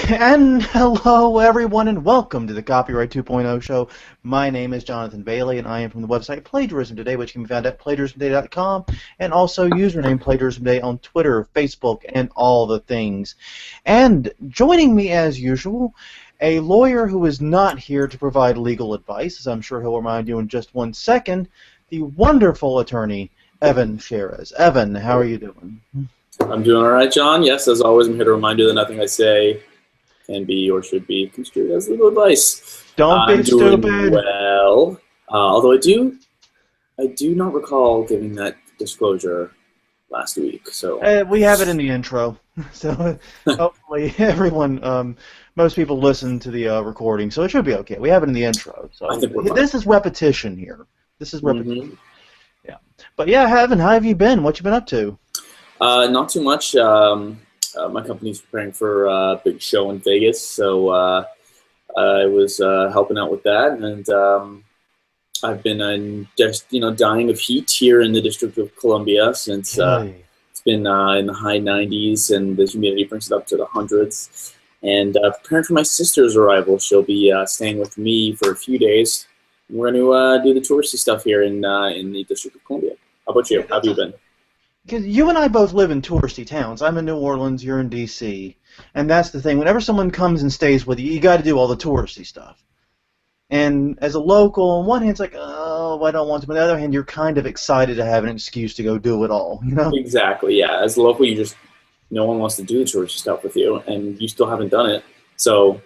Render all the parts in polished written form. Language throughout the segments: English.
And hello, everyone, and welcome to the Copyright 2.0 show. My name is Jonathan Bailey, and I am from the website Plagiarism Today, which can be found at plagiarismtoday.com, and also username Plagiarism Today on Twitter, Facebook, and all the things. And joining me, as usual, a lawyer who is not here to provide legal advice, as I'm sure he'll remind you in just 1 second, the wonderful attorney, Evan Sherez. Evan, how are you doing? I'm doing all right, John. Yes, as always, I'm here to remind you that nothing I say can be or should be construed as legal advice. Don't be doing stupid. Well, although I do not recall giving that disclosure last week. So We have it in the intro, so hopefully everyone, most people listen to the recording, so it should be okay. We have it in the intro, so I think we're fine. This is repetition here. This is repetition. Mm-hmm. Yeah, but yeah, Evan, how have you been? What you been up to? Not too much. My company's preparing for a big show in Vegas, so I was helping out with that, and I've been just dying of heat here in the District of Columbia since it's been in the high 90s, and the humidity brings it up to the hundreds. And preparing for my sister's arrival. She'll be staying with me for a few days. We're going to do the touristy stuff here in the District of Columbia. How about you? How have you been? Because you and I both live in touristy towns. I'm in New Orleans, you're in D.C., and that's the thing. Whenever someone comes and stays with you, you got to do all the touristy stuff. And as a local, on one hand, it's like, oh, I don't want to. But on the other hand, you're kind of excited to have an excuse to go do it all, you know? Exactly, yeah. As a local, no one wants to do the touristy stuff with you, and you still haven't done it. So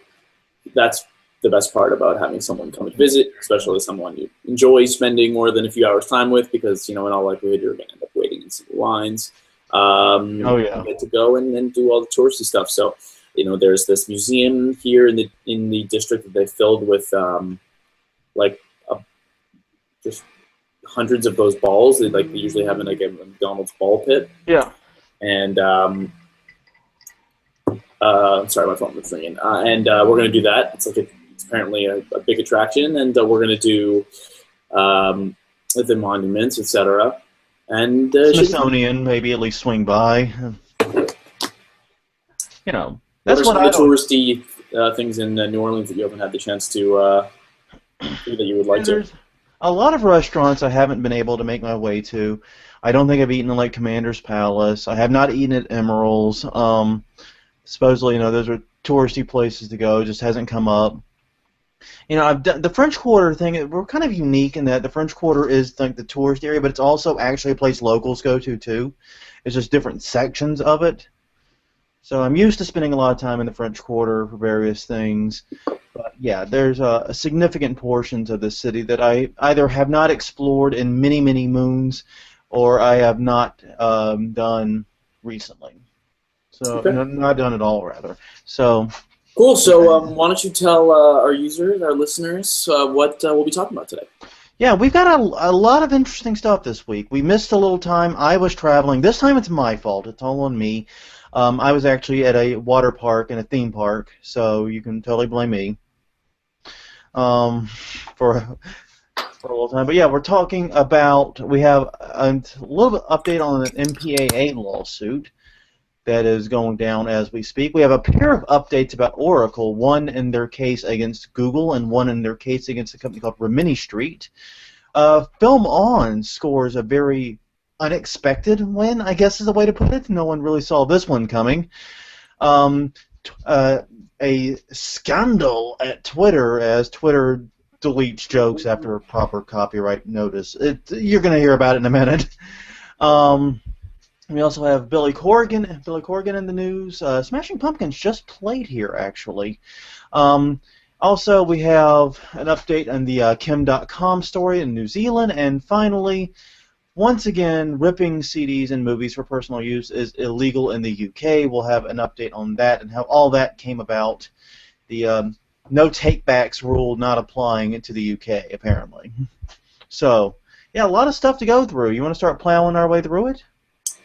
that's the best part about having someone come and visit, especially someone you enjoy spending more than a few hours time with, because, in all likelihood, you're going to end up waiting in single lines. You get to go and do all the touristy stuff. So, there's this museum here in the district that they filled with just hundreds of those balls. They usually have in a McDonald's ball pit. Yeah. And I'm sorry, my phone was ringing. And we're going to do that. It's apparently a big attraction, and we're going to do the monuments, etc. And Smithsonian, maybe at least swing by. That's what what are some of the touristy things in New Orleans that you haven't had the chance to do that you would like to? A lot of restaurants I haven't been able to make my way to. I don't think I've eaten at Commander's Palace. I have not eaten at Emerald's. Supposedly, those are touristy places to go. It just hasn't come up. I've done the French Quarter thing. We're kind of unique in that the French Quarter is the tourist area, but it's also actually a place locals go to too. It's just different sections of it. So I'm used to spending a lot of time in the French Quarter for various things. But yeah, there's a significant portions of the city that I either have not explored in many, many moons, or I have not done recently. So not done at all, rather. So. Cool. So why don't you tell our users, our listeners, what we'll be talking about today? Yeah, we've got a lot of interesting stuff this week. We missed a little time. I was traveling. This time it's my fault. It's all on me. I was actually at a water park and a theme park, so you can totally blame me for a little time. But yeah, we're talking about, we have a little bit update on an MPAA lawsuit that is going down as we speak. We have a pair of updates about Oracle, one in their case against Google and one in their case against a company called Rimini Street. FilmOn scores a very unexpected win, I guess is the way to put it. No one really saw this one coming. A scandal at Twitter as Twitter deletes jokes after a proper copyright notice. You're going to hear about it in a minute. We also have Billy Corgan in the news. Smashing Pumpkins just played here, actually. Also, we have an update on the Kim Dotcom story in New Zealand. And finally, once again, ripping CDs and movies for personal use is illegal in the UK. We'll have an update on that and how all that came about. The no takebacks rule not applying to the UK, apparently. So, yeah, a lot of stuff to go through. You want to start plowing our way through it?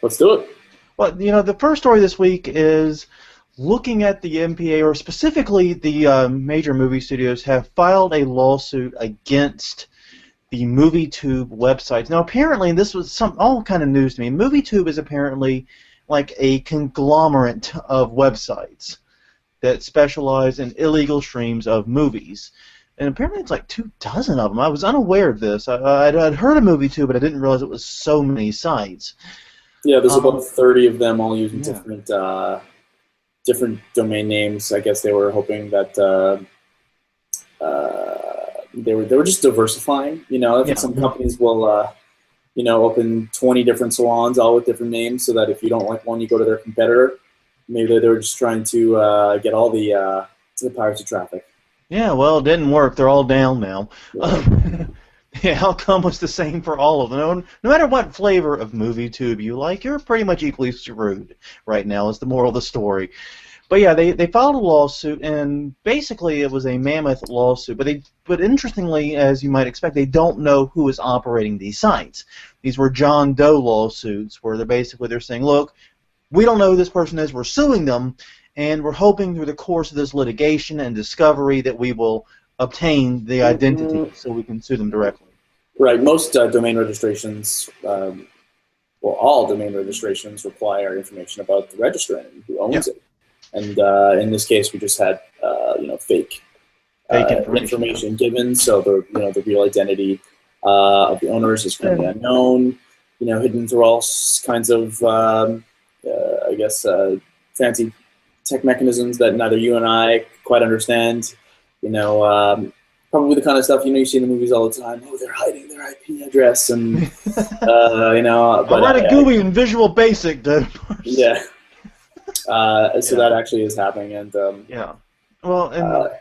Let's do it. Well, the first story this week is looking at the MPA, or specifically the major movie studios have filed a lawsuit against the MovieTube websites. Now, apparently, and this was all kind of news to me, MovieTube is apparently like a conglomerate of websites that specialize in illegal streams of movies. And apparently it's like 24 of them. I was unaware of this. I'd heard of MovieTube, but I didn't realize it was so many sites. Yeah, there's about 30 of them, all using Yeah. different domain names. I guess they were hoping that they were just diversifying. You know, I think some companies will you know, open 20 different salons, all with different names, so that if you don't like one, you go to their competitor. Maybe they were just trying to get all the piracy traffic. Yeah, well, it didn't work. They're all down now. Yeah. The outcome was the same for all of them. No matter what flavor of MovieTube you like, you're pretty much equally screwed right now, is the moral of the story. But yeah, they filed a lawsuit, and basically it was a mammoth lawsuit. But interestingly, as you might expect, they don't know who is operating these sites. These were John Doe lawsuits, where they're saying, look, we don't know who this person is. We're suing them, and we're hoping through the course of this litigation and discovery that we will obtain the identity so we can sue them directly. Right. Most domain registrations, well, all domain registrations require information about the registrant and who owns it. And in this case, we just had you know, fake information given, so the real identity of the owners is currently unknown. You know, hidden through all kinds of I guess fancy tech mechanisms that neither you and I quite understand. You know, probably the kind of stuff, you know, you see in the movies all the time. Oh, they're hiding their IP address, and you know. But I write a GUI in Visual Basic, dude. Yeah. So that actually is happening, and yeah. Well,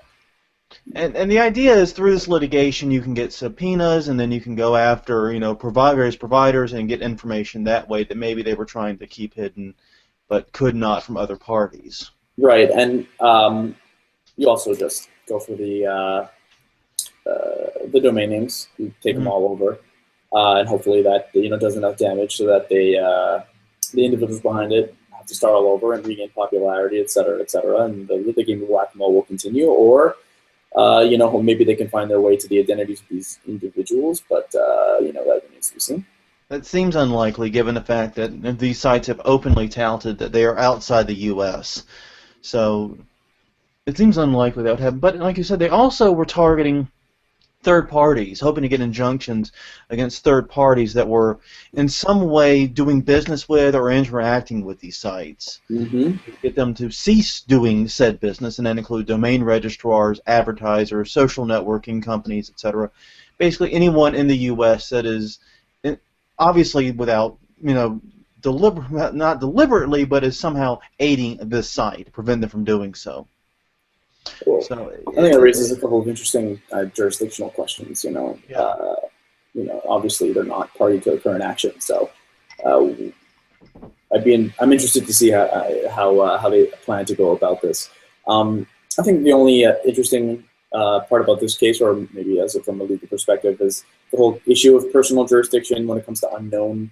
and the idea is through this litigation you can get subpoenas, and then you can go after, you know, various providers and get information that way that maybe they were trying to keep hidden, but could not from other parties. Right, and you also just go for the domain names. You take them all over, and hopefully that, you know, does enough damage so that the individuals behind it have to start all over and regain popularity, et cetera, and the game of whack-a-mole will continue, or you know, maybe they can find their way to the identities of these individuals, but you know, that remains to be seen. That seems unlikely, given the fact that these sites have openly touted that they are outside the U.S. So it seems unlikely that would happen. But like you said, they also were targeting third parties, hoping to get injunctions against third parties that were in some way doing business with or interacting with these sites. Get them to cease doing said business, and that include domain registrars, advertisers, social networking companies, etc. Basically anyone in the U.S. that is, obviously without, you know, not deliberately, but is somehow aiding this site to prevent them from doing so. Cool. So I think it raises a couple of interesting jurisdictional questions. You know, you know, obviously they're not party to the current action, so I'm interested to see how they plan to go about this. I think the only interesting part about this case, or maybe from a legal perspective, is the whole issue of personal jurisdiction when it comes to unknown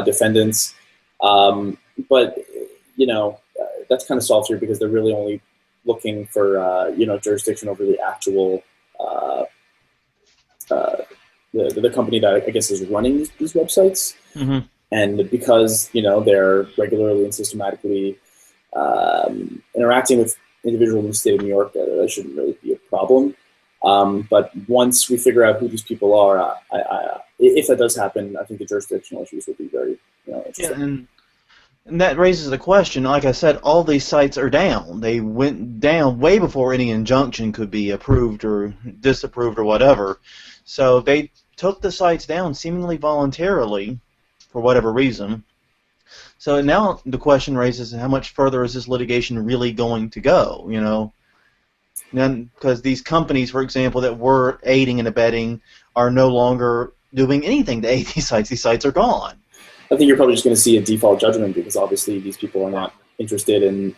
defendants. But you know, that's kind of solved here because they're really only looking for you know, jurisdiction over the actual the company that I guess is running these websites, and because, you know, they're regularly and systematically interacting with individuals in the state of New York, that shouldn't really be a problem. But once we figure out who these people are, if that does happen, I think the jurisdictional issues would be very, you know, interesting. And that raises the question, like I said, all these sites are down. They went down way before any injunction could be approved or disapproved or whatever. So they took the sites down seemingly voluntarily for whatever reason. So now the question raises, how much further is this litigation really going to go, you know? Because these companies, for example, that were aiding and abetting are no longer doing anything to aid these sites. These sites are gone. I think you're probably just going to see a default judgment because obviously these people are not interested in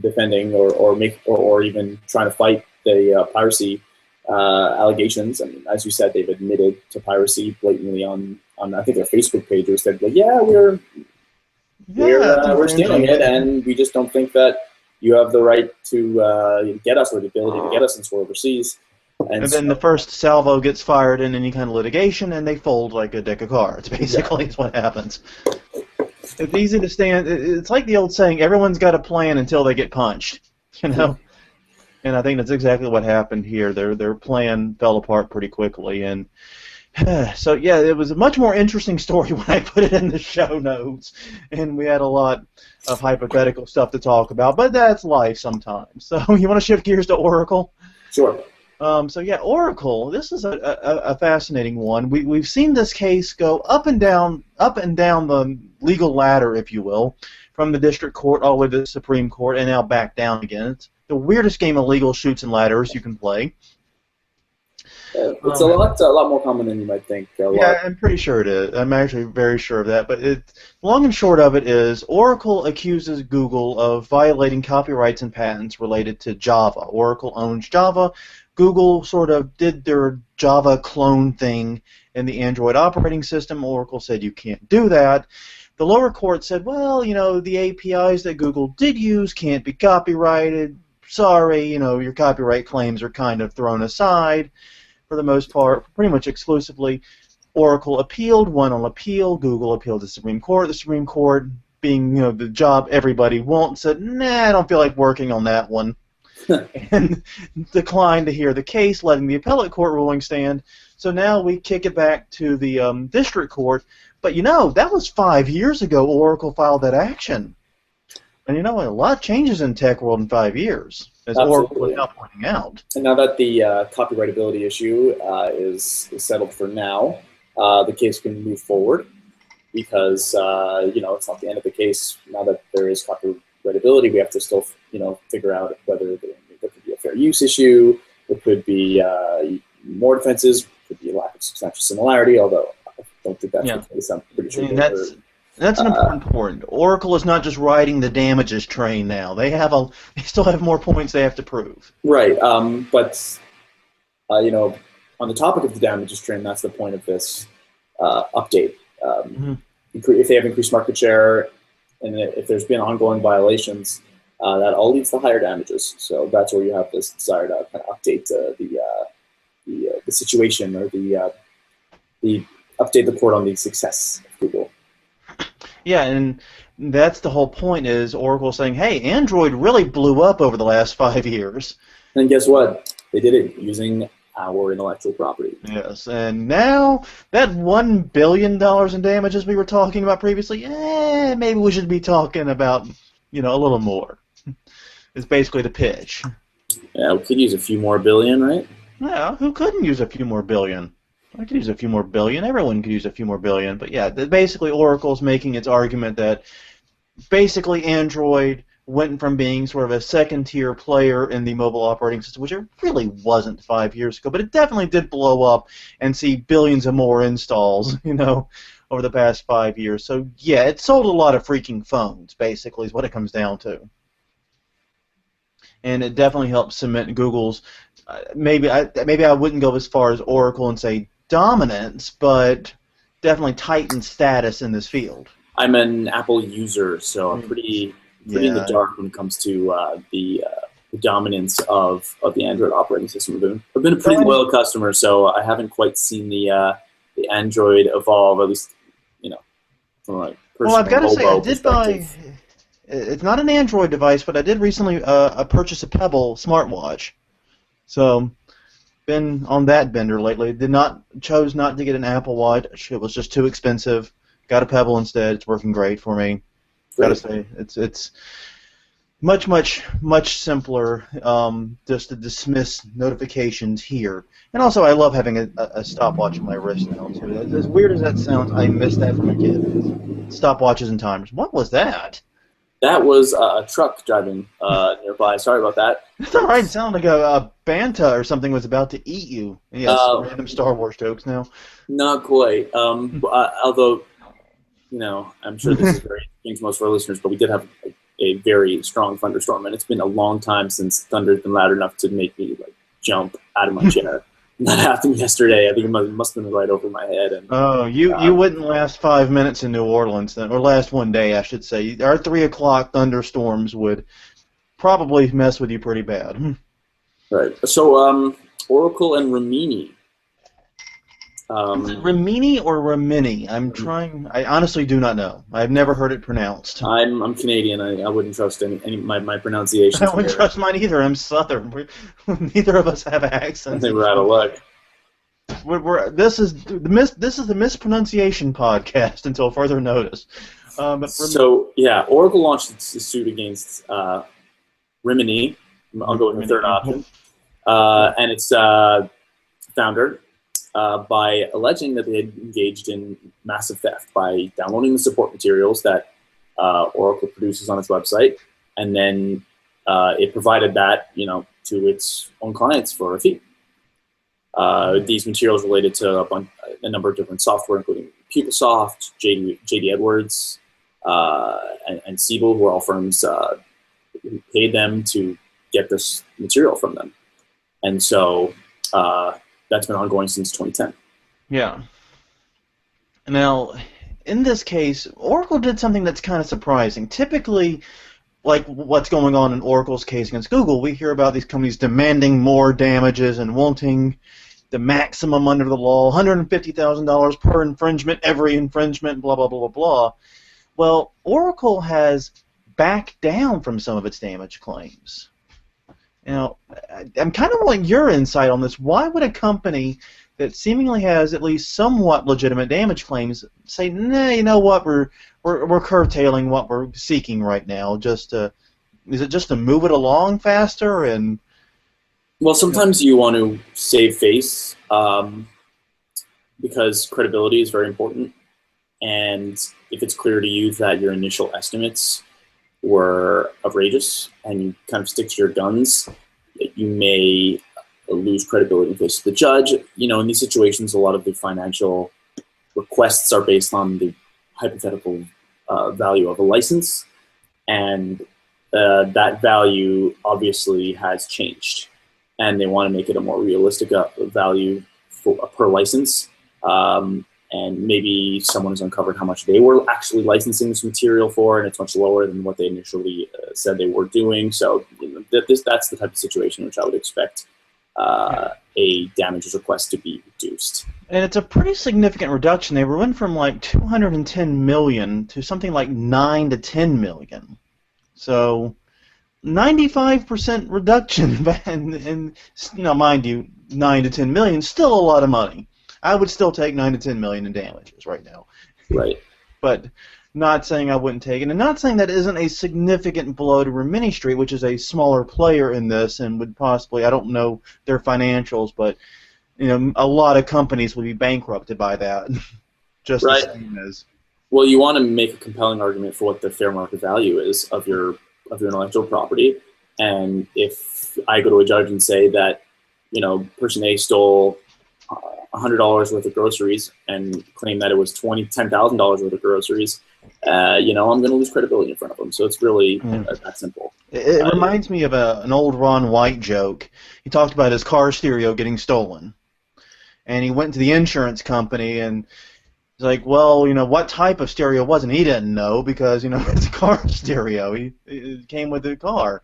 defending or even trying to fight the piracy allegations. I mean, as you said, they've admitted to piracy blatantly on I think their Facebook page. They said, well, yeah, we're stealing it, and we just don't think that you have the right to get us, or the ability to get us since we're overseas. And then the first salvo gets fired in any kind of litigation, and they fold like a deck of cards. Basically, is what happens. It's easy to stand. It's like the old saying: everyone's got a plan until they get punched. you know. And I think that's exactly what happened here. Their plan fell apart pretty quickly, and so yeah, it was a much more interesting story when I put it in the show notes, and we had a lot of hypothetical stuff to talk about. But that's life sometimes. So you want to shift gears to Oracle? Sure. So yeah, Oracle. This is a fascinating one. We've seen this case go up and down the legal ladder, if you will, from the district court all the way to the Supreme Court, and now back down again. It's the weirdest game of legal chutes and ladders you can play. It's a lot more common than you might think. Yeah, I'm pretty sure it is. I'm actually very sure of that. But long and short of it is, Oracle accuses Google of violating copyrights and patents related to Java. Oracle owns Java. Google sort of did their Java clone thing in the Android operating system. Oracle said you can't do that. The lower court said, well, you know, the APIs that Google did use can't be copyrighted. Sorry, you know, your copyright claims are kind of thrown aside for the most part, pretty much exclusively. Oracle appealed, won on appeal. Google appealed to the Supreme Court. The Supreme Court, being, you know, the job everybody wants, said, nah, I don't feel like working on that one. And declined to hear the case, letting the appellate court ruling stand. So now we kick it back to the district court. But you know, that was 5 years ago Oracle filed that action. And you know, a lot changes in tech world in 5 years, as Oracle is now pointing out. And now that the copyrightability issue is settled for now, the case can move forward because you know, it's not the end of the case. Now that there is copyrightability, we have to still, you know, figure out whether there could be a fair use issue. There could be more defenses. Could be a lack of substantial similarity. Although I don't think that's the case. I'm pretty sure. That's an important point. Oracle is not just riding the damages train now. They still have more points they have to prove. Right. But you know, on the topic of the damages train, that's the point of this update. If they have increased market share, and if there's been ongoing violations, that all leads to higher damages. So that's where you have this desire to kind of update the situation, or the update the court on the success of Google. Yeah, and that's the whole point, is Oracle saying, hey, Android really blew up over the last 5 years. And guess what? They did it using our intellectual property. Yes, and now that $1 billion in damages we were talking about previously, maybe we should be talking about, you know, a little more. It's basically the pitch. Yeah, we could use a few more billion, right? Yeah, who couldn't use a few more billion? I could use a few more billion. Everyone could use a few more billion. But yeah, basically Oracle's making its argument that basically Android went from being sort of a second-tier player in the mobile operating system, which it really wasn't 5 years ago, but it definitely did blow up and see billions of more installs, you know, over the past 5 years. So yeah, it sold a lot of freaking phones, basically, is what it comes down to. And it definitely helped cement Google's, maybe I wouldn't go as far as Oracle and say dominance, but definitely Titan status in this field. I'm an Apple user, so I'm pretty in the dark when it comes to the dominance of the Android operating system. I've been a pretty loyal customer, so I haven't quite seen the Android evolve, at least, you know, from a personal. Well, I've got to say, I did buy. It's not an Android device, but I did recently purchase a Pebble smartwatch. So, been on that bender lately. Chose not to get an Apple Watch. It was just too expensive. Got a Pebble instead. It's working great for me. Gotta say, it's much simpler just to dismiss notifications here. And also, I love having a stopwatch on my wrist now too. As weird as that sounds, I miss that from a kid. Stopwatches and timers. What was that? That was a truck driving nearby. Sorry about that. It's all right. It sounded like a banta or something was about to eat you. Yes, random Star Wars jokes now. Not quite. Although, you know, I'm sure this is very interesting to most of our listeners, but we did have a very strong thunderstorm, and it's been a long time since thunder's been loud enough to make me like jump out of my chair. That happened yesterday. I think it must have been right over my head. And you wouldn't last 5 minutes in New Orleans then, or last one day, I should say. Our 3 o'clock thunderstorms would probably mess with you pretty bad. Right. So Oracle and Rimini Is it Rimini or Rimini? I honestly do not know. I've never heard it pronounced. I'm Canadian. I wouldn't trust any my pronunciations. I wouldn't trust mine either. I'm Southern. Neither of us have accents. They were out of luck. This is the mispronunciation podcast until further notice. Oracle launched its suit against Rimini. I'll go with the third option, and its founder by alleging that they had engaged in massive theft by downloading the support materials that Oracle produces on its website, and then it provided that to its own clients for a fee. These materials related to a number of different software, including PeopleSoft, JD Edwards, and Siebel, who are all firms who paid them to get this material from them. And so that's been ongoing since 2010. Yeah. Now, in this case, Oracle did something that's kind of surprising. Typically, like what's going on in Oracle's case against Google, we hear about these companies demanding more damages and wanting the maximum under the law, $150,000 per infringement, every infringement, blah, blah, blah, blah, blah. Well, Oracle has backed down from some of its damage claims. Now, I'm kind of wanting your insight on this. Why would a company that seemingly has at least somewhat legitimate damage claims say, nah, you know what, we're curtailing what we're seeking right now? Is it just to move it along faster? And well, sometimes you want to save face because credibility is very important. And if it's clear to you that your initial estimates were outrageous and you kind of stick to your guns, you may lose credibility in the face of the judge. In these situations, a lot of the financial requests are based on the hypothetical value of a license, and that value obviously has changed, and they want to make it a more realistic value per license. And maybe someone has uncovered how much they were actually licensing this material for, and it's much lower than what they initially said they were doing. So that's the type of situation in which I would expect a damages request to be reduced. And it's a pretty significant reduction. They went from like 210 million to something like 9 to 10 million. So 95% reduction, and mind you, 9 to 10 million is still a lot of money. I would still take 9 to 10 million in damages right now. Right. But not saying I wouldn't take it, and not saying that isn't a significant blow to Rimini Street, which is a smaller player in this and would possibly, I don't know their financials, but a lot of companies would be bankrupted by that. Just right. The same as. Well, you want to make a compelling argument for what the fair market value is of your intellectual property, and if I go to a judge and say that person A stole $100 worth of groceries and claim that it was $10,000 worth of groceries, I'm going to lose credibility in front of them. So it's really that simple. It reminds me of an old Ron White joke. He talked about his car stereo getting stolen, and he went to the insurance company and he's like, well, what type of stereo was it? And he didn't know because it's a car stereo. It came with the car,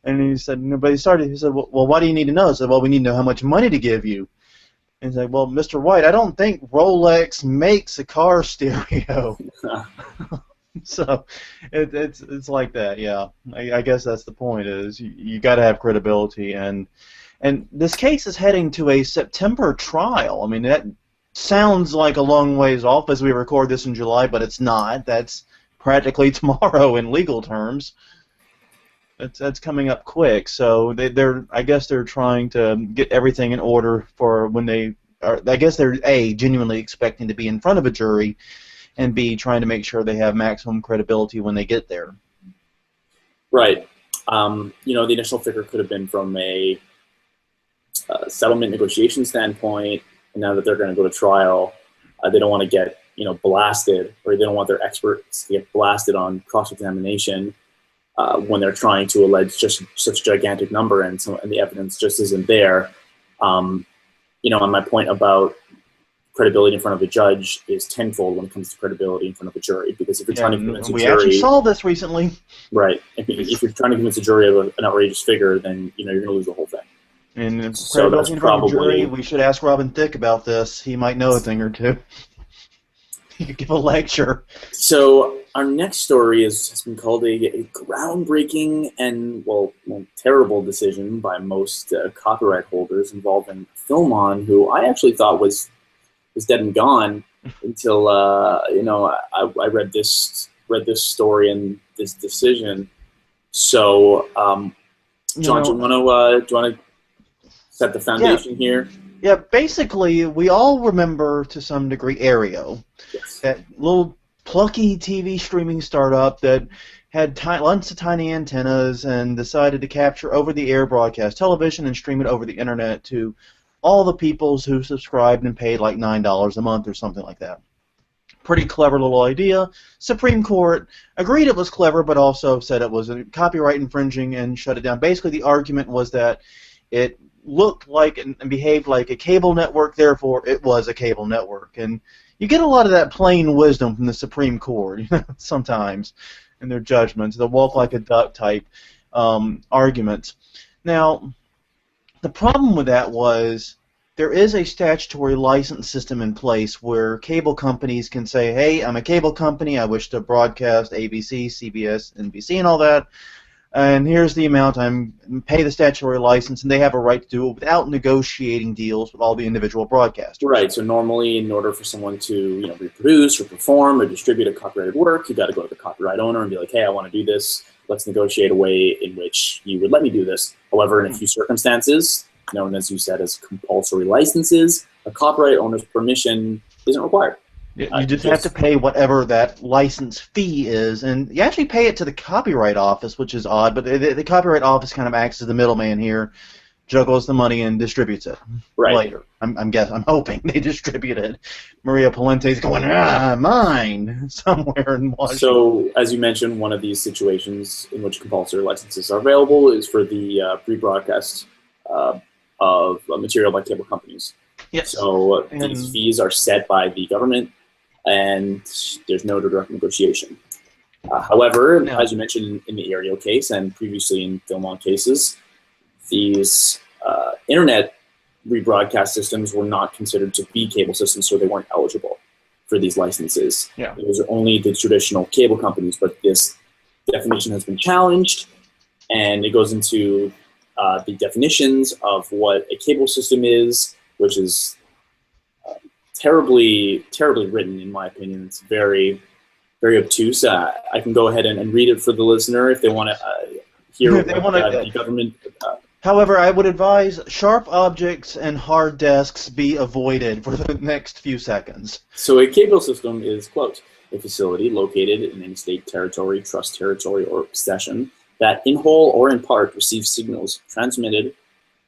and he said, he said, well, why do you need to know? He said, well, we need to know how much money to give you. And he's like, well, Mr. White, I don't think Rolex makes a car stereo. So it's like that, yeah. I guess that's the point. Is you got to have credibility, and this case is heading to a September trial. I mean, that sounds like a long ways off as we record this in July, but it's not. That's practically tomorrow in legal terms. That's coming up quick, so I guess they're trying to get everything in order for when they are. I guess they're A, genuinely expecting to be in front of a jury, and B, trying to make sure they have maximum credibility when they get there. Right. The initial figure could have been from a settlement negotiation standpoint, and now that they're going to go to trial, they don't want to get blasted, or they don't want their experts to get blasted on cross-examination. When they're trying to allege just such a gigantic number and the evidence just isn't there. On my point about credibility in front of a judge is tenfold when it comes to credibility in front of a jury, because if you're trying to convince a jury... We actually saw this recently. Right. If you're trying to convince a jury of an outrageous figure, then you're going to lose the whole thing. And So that's credibility in front of a jury, probably we should ask Robin Thicke about this. He might know a thing or two. He could give a lecture. so. Our next story has been called a groundbreaking and terrible decision by most copyright holders involving FilmOn, who I actually thought was dead and gone until I read this story and this decision. So, John, do you want to set the foundation here? Yeah, basically, we all remember to some degree Aereo, Yes. that little plucky TV streaming startup that had lots of tiny antennas and decided to capture over-the-air broadcast television and stream it over the internet to all the peoples who subscribed and paid like $9 a month or something like that. Pretty clever little idea. Supreme Court agreed it was clever, but also said it was copyright infringing and shut it down. Basically, the argument was that it looked like and behaved like a cable network, therefore it was a cable network. And you get a lot of that plain wisdom from the Supreme Court, sometimes, in their judgments, the walk like a duck type arguments. Now, the problem with that was there is a statutory license system in place where cable companies can say, hey, I'm a cable company, I wish to broadcast ABC, CBS, NBC, and all that, and here's the amount I'm pay the statutory license, and they have a right to do it without negotiating deals with all the individual broadcasters. Right. So normally, in order for someone to reproduce or perform or distribute a copyrighted work, you got to go to the copyright owner and be like, hey, I want to do this. Let's negotiate a way in which you would let me do this. However, in a few circumstances, known as you said as compulsory licenses, a copyright owner's permission isn't required. You just have to pay whatever that license fee is, and you actually pay it to the Copyright Office, which is odd, but the Copyright Office kind of acts as the middleman here, juggles the money, and distributes it later. I'm hoping they distribute it. Maria Palente's going, mine, somewhere in Washington. So, as you mentioned, one of these situations in which compulsory licenses are available is for the rebroadcast of material by cable companies. Yes. So these fees are set by the government, and there's no direct negotiation. However, as you mentioned in the Aereo case and previously in FilmOn cases, these internet rebroadcast systems were not considered to be cable systems, so they weren't eligible for these licenses. Yeah. It was only the traditional cable companies, but this definition has been challenged, and it goes into the definitions of what a cable system is, which is terribly written, in my opinion. It's very, very obtuse. I can go ahead and read it for the listener if they want to hear what the government... However, I would advise sharp objects and hard desks be avoided for the next few seconds. So a cable system is, quote, a facility located in any state, territory, trust territory, or possession that in whole or in part receives signals transmitted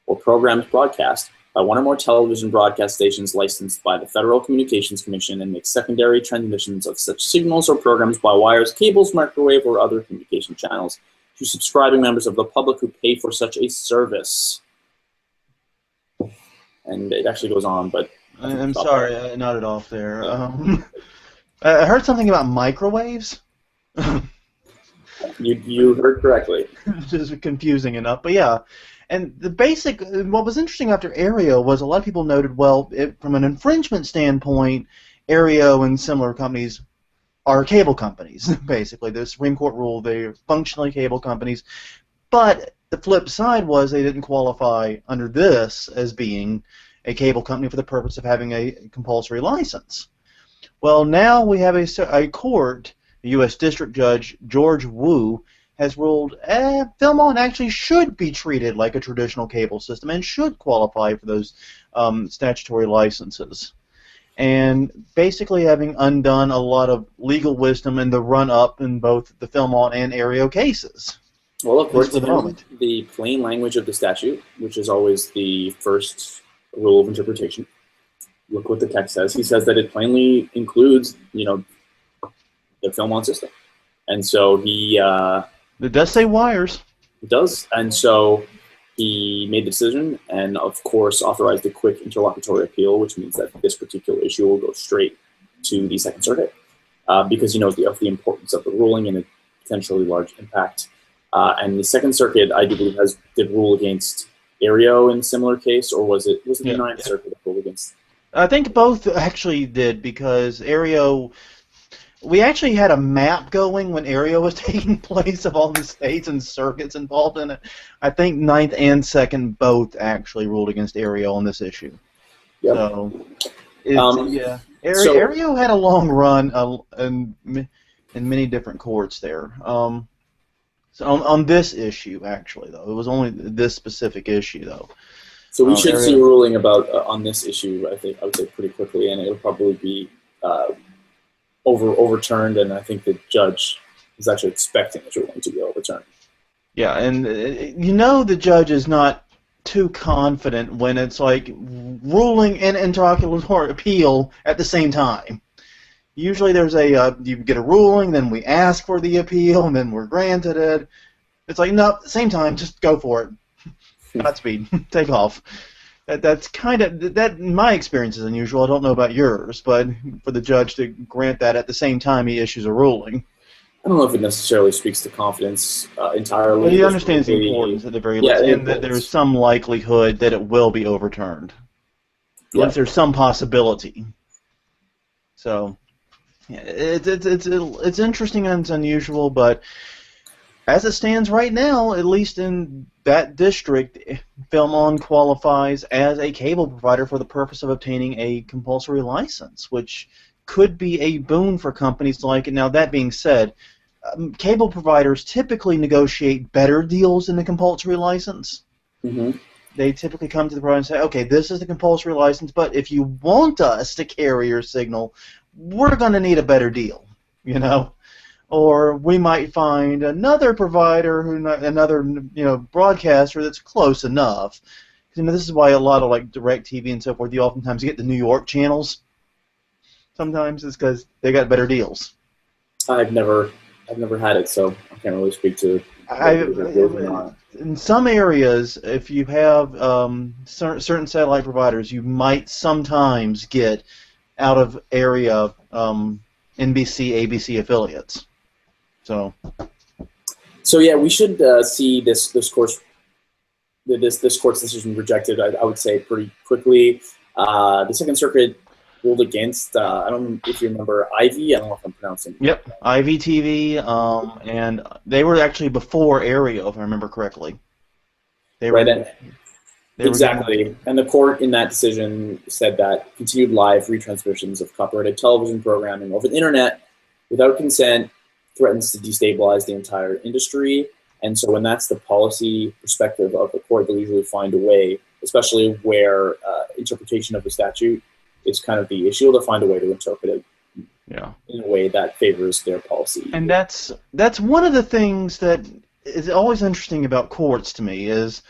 or programs broadcast by one or more television broadcast stations licensed by the Federal Communications Commission and makes secondary transmissions of such signals or programs by wires, cables, microwave, or other communication channels to subscribing members of the public who pay for such a service. And it actually goes on, but... I'm sorry, I nodded off there. I heard something about microwaves. You heard correctly. Just confusing enough, but yeah. And the basic, what was interesting after Aereo was a lot of people noted, well, from an infringement standpoint, Aereo and similar companies are cable companies, basically. The Supreme Court ruled they're functionally cable companies, but the flip side was they didn't qualify under this as being a cable company for the purpose of having a compulsory license. Well, now we have a court, the U.S. District Judge George Wu, has ruled FilmOn actually should be treated like a traditional cable system and should qualify for those statutory licenses. And basically having undone a lot of legal wisdom in the run-up in both the FilmOn and Aereo cases. Well, of course, the plain language of the statute, which is always the first rule of interpretation. Look what the text says. He says that it plainly includes, the FilmOn system. And so he... it does say wires. It does. And so he made the decision and, of course, authorized a quick interlocutory appeal, which means that this particular issue will go straight to the Second Circuit because he knows of the importance of the ruling and its potentially large impact. And the Second Circuit, I do believe, did rule against Aereo in similar case, or was it the Yeah. Ninth Circuit that ruled against? I think both actually did because Aereo. We actually had a map going when Aereo was taking place of all the states and circuits involved in it. I think Ninth and Second both actually ruled against Aereo on this issue. Yep. So, yeah, So Aereo had a long run in many different courts there. So on this issue, actually, though, it was only this specific issue, though. we should see a Aereo, ruling about on this issue. I would say pretty quickly, and it'll probably be overturned. And I think the judge is actually expecting the ruling to be overturned. yeah, and the judge is not too confident when it's like ruling and interlocutory appeal at the same time. Usually there's you get a ruling, then we ask for the appeal, and then we're granted it. It's like, no, same time, just go for it. Godspeed. Take off. That's kind of, that in my experience is unusual. I don't know about yours, but for the judge to grant that at the same time he issues a ruling. I don't know if it necessarily speaks to confidence entirely. But he understands the importance at the very least, and that there's some likelihood that it will be overturned. At least there's some possibility. So, yeah, it's interesting and it's unusual, but as it stands right now, at least in that district, FilmOn qualifies as a cable provider for the purpose of obtaining a compulsory license, which could be a boon for companies like it. Now, that being said, cable providers typically negotiate better deals than the compulsory license. Mm-hmm. They typically come to the provider and say, okay, this is the compulsory license, but if you want us to carry your signal, we're going to need a better deal, Or we might find another provider, another broadcaster that's close enough. This is why a lot of like DirecTV and so forth, you oftentimes get the New York channels. Sometimes it's because they got better deals. I've never had it, so I can't really speak to. In some areas, if you have certain satellite providers, you might sometimes get out of area NBC, ABC affiliates. So yeah, we should see this court's decision rejected. I would say pretty quickly. The Second Circuit ruled against. I don't know if you remember Ivy. I don't know if I'm pronouncing. Yep, Ivy TV, and they were actually before Aereo, if I remember correctly. Exactly. And the court in that decision said that continued live retransmissions of copyrighted television programming over the internet without consent threatens to destabilize the entire industry. And so when that's the policy perspective of the court, they'll usually find a way, especially where interpretation of the statute is kind of the issue, they'll find a way to interpret it in a way that favors their policy. And that's one of the things that is always interesting about courts to me is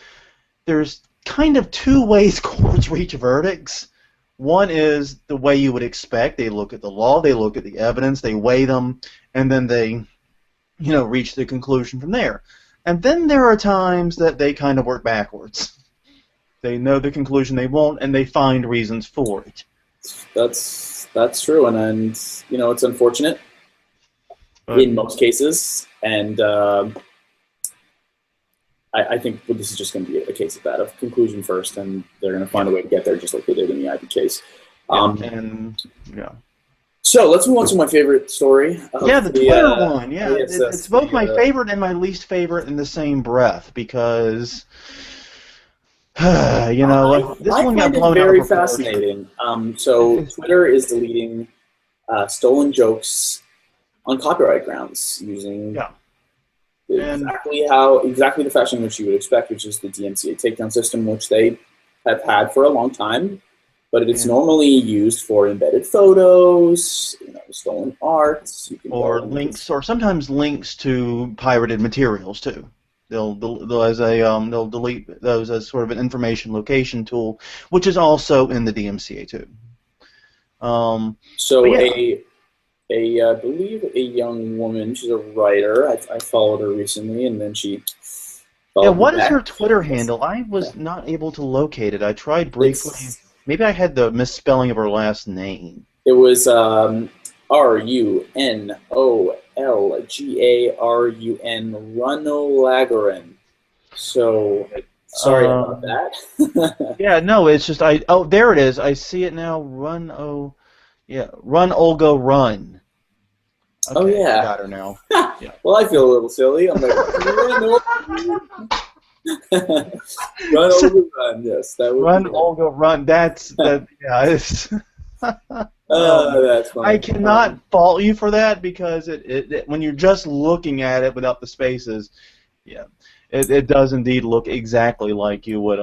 there's kind of two ways courts reach verdicts. One is the way you would expect. They look at the law, they look at the evidence, they weigh them, and then they, reach the conclusion from there. And then there are times that they kind of work backwards. They know the conclusion they want, and they find reasons for it. That's true, and it's unfortunate in most cases, and I think this is just going to be a case of that, of conclusion first, and they're going to find a way to get there, just like they did in the Ivy case. So let's move on to my favorite story. The Twitter one. Yeah, it's both my favorite and my least favorite in the same breath because, this one got blown out. Very fascinating. So Twitter is deleting stolen jokes on copyright grounds using exactly the fashion which you would expect, which is the DMCA takedown system, which they have had for a long time. But it's normally used for embedded photos, stolen art, or links, or sometimes links to pirated materials too. They'll delete those as sort of an information location tool, which is also in the DMCA too. I believe a young woman. She's a writer. I followed her recently, and then she. What is her Twitter handle? I was not able to locate it. I tried briefly. Maybe I had the misspelling of her last name. It was RUNOLGARUN, Runolagaran. So Sorry about that. Yeah, no, it's just oh, there it is. I see it now. Run, oh, yeah, run, Olga, run. Oh Okay, I yeah. got her now. Yeah. Well, I feel a little silly. I'm like, run, Olga, run, Olga, run. Yes, that would be Run, it. Olga, run. That's that. Yeah, it's. Man. That's I funny. cannot fault you for that because when you're just looking at it without the spaces, yeah, it does indeed look exactly like you would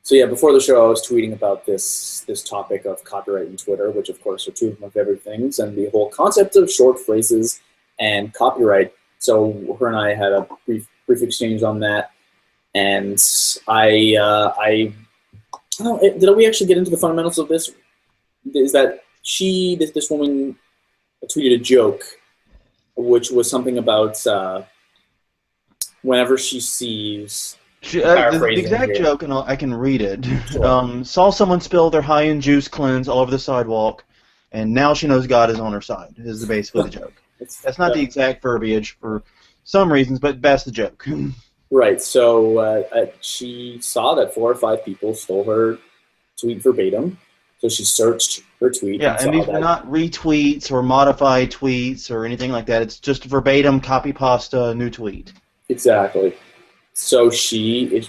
So yeah, before the show, I was tweeting about this topic of copyright and Twitter, which of course are two of my favorite things, and the whole concept of short phrases and copyright. So her and I had a brief exchange on that, and I don't know, did we actually get into the fundamentals of this? Is that this woman tweeted a joke, which was something about whenever she sees. the Paraphrasing exact here. joke, and I can read it. Sure. Saw someone spill their high-end juice cleanse all over the sidewalk, and now she knows God is on her side. Is basically the joke. That's not the exact verbiage for some reasons, but that's the joke. Right. So she saw that 4 or 5 people stole her tweet verbatim. So she searched her tweet Yeah, and and saw these were that. not retweets or modified tweets or anything like that. It's just verbatim copy pasta new tweet. Exactly. So she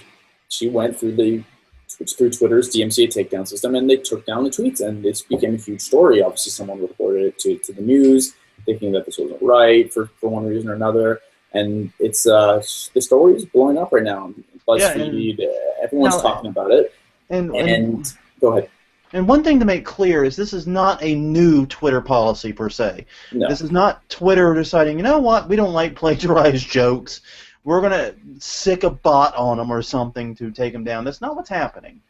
went through Twitter's DMCA takedown system, and they took down the tweets, and this became a huge story. Obviously, someone reported it to the news, thinking that this wasn't right for one reason or another. And it's the story is blowing up right now. Yeah, and BuzzFeed, everyone's now talking about it. and And go ahead. and one thing to make clear is this is not a new Twitter policy per se. No. This is not Twitter deciding, you know what, we don't like plagiarized jokes. We're going to sick a bot on them or something to take them down. That's not what's happening,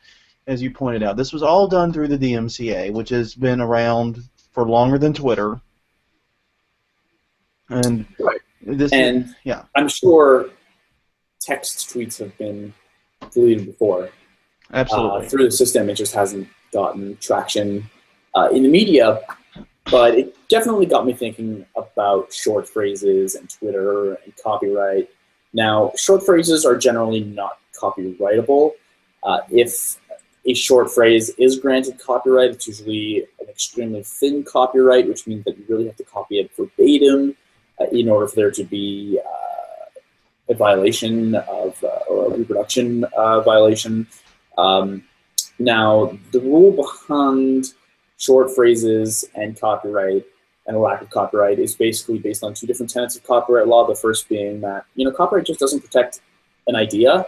as you pointed out. This was all done through the DMCA, which has been around for longer than Twitter. And Right. this And yeah. I'm sure text tweets have been deleted before. Absolutely. Through the system, it just hasn't gotten traction in the media. But it definitely got me thinking about short phrases and Twitter and copyright. Now, short phrases are generally not copyrightable. If a short phrase is granted copyright, it's usually an extremely thin copyright, which means that you really have to copy it verbatim in order for there to be a violation of or a reproduction violation. Now, the rule behind short phrases and copyright and a lack of copyright is basically based on 2 different tenets of copyright law. The first being that, copyright just doesn't protect an idea,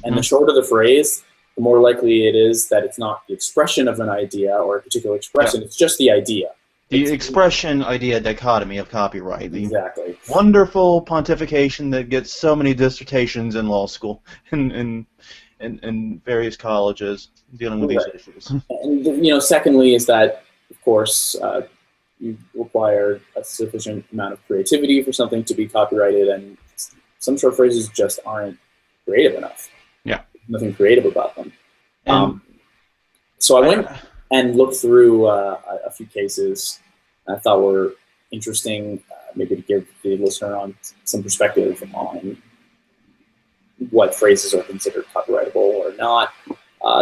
and the shorter the phrase, the more likely it is that it's not the expression of an idea or a particular expression, it's just the idea. The expression-idea dichotomy of copyright. Exactly. Wonderful pontification that gets so many dissertations in law school and various colleges dealing with these issues. And secondly is that, of course, you require a sufficient amount of creativity for something to be copyrighted, and some short phrases just aren't creative enough. Yeah. Nothing creative about them. And so I went and looked through a few cases I thought were interesting, maybe to give the listener on some perspective on what phrases are considered copyrightable or not.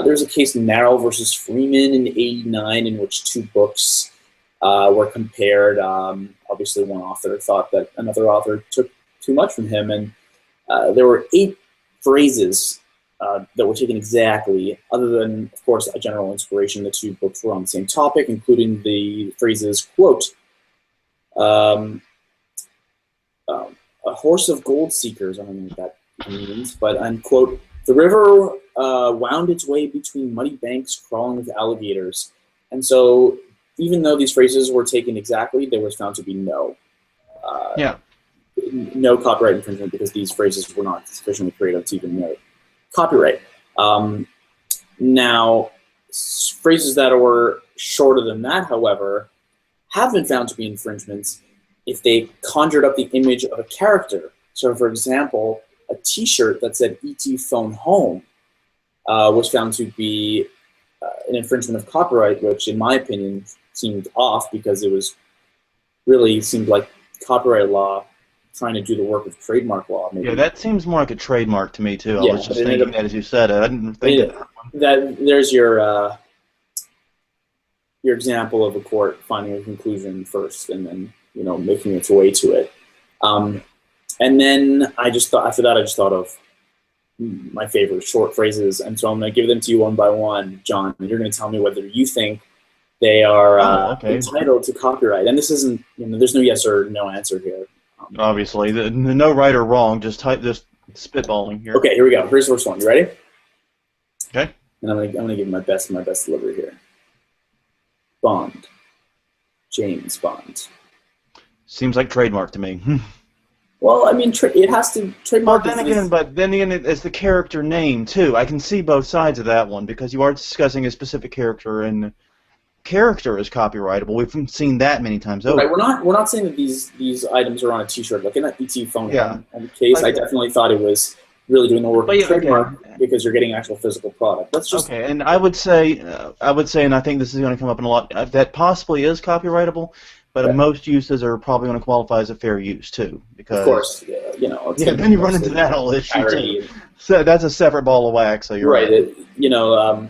There's a case, Narrow versus Freeman in '89, in which 2 books were compared. Obviously, one author thought that another author took too much from him, and there were 8 phrases that were taken exactly, other than, of course, a general inspiration. The 2 books were on the same topic, including the phrases, quote, a horse of gold seekers, I don't know what that means, but unquote, the river wound its way between muddy banks crawling with alligators. And so even though these phrases were taken exactly, there was found to be no copyright infringement because these phrases were not sufficiently creative to even know copyright. Now, phrases that were shorter than that, however, have been found to be infringements if they conjured up the image of a character. So, for example, a T-shirt that said "E.T. Phone Home" was found to be an infringement of copyright, which, in my opinion, seemed off because it was really seemed like copyright law trying to do the work of trademark law. Maybe. Yeah, that seems more like a trademark to me too. I Yeah, was just thinking that as you said it. I didn't think of that one. There's your example of a court finding a conclusion first and then, you know, making its way to it. And then I just thought, after that, I just thought of my favorite short phrases. And so I'm going to give them to you one by one, John. And you're going to tell me whether you think they are entitled to copyright. And this isn't, you know, there's no yes or no answer here. Obviously, no right or wrong. Just spitballing here. Okay, here we go. Here's the first one. You ready? Okay. And I'm gonna give my best delivery here. Bond. James Bond. Seems like trademark to me. Well, I mean, it has to trademark. Well, then again, it's the character name too. I can see both sides of that one because you are discussing a specific character, and character is copyrightable. We've seen that many times over. Right, we're not saying that these items are on a T-shirt. Like in that ET phone case, I definitely thought it was really doing the work of trademark because you're getting actual physical product. That's just okay. And I would say, and I think this is going to come up in a lot, that possibly is copyrightable. But most uses are probably going to qualify as a fair use too, because of course, you know. Then you run into that whole issue too. So that's a separate ball of wax. So you're right. You know,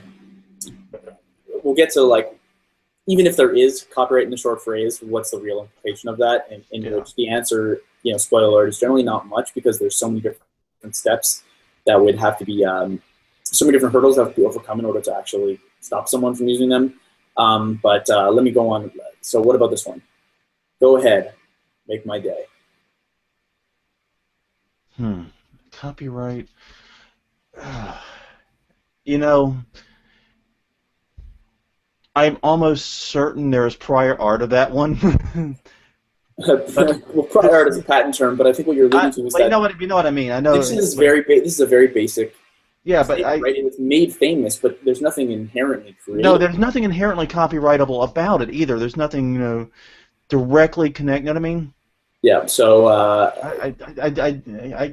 we'll get to like, even if there is copyright in the short phrase, what's the real implication of that? In which the answer, you know, spoiler alert, is generally not much because there's so many different steps that would have to be, so many different hurdles that have to be overcome in order to actually stop someone from using them. But let me go on. So what about this one? Go ahead, make my day. Copyright. You know, I'm almost certain there is prior art of that one. Well, prior art is a patent term, but I think what you're alluding to is that you know what I mean. I know this is a very basic. Yeah, but right? It was made famous, but there's nothing inherently creative. No, there's nothing inherently copyrightable about it either. There's nothing, you know, directly connected. You know what I mean? Yeah. So I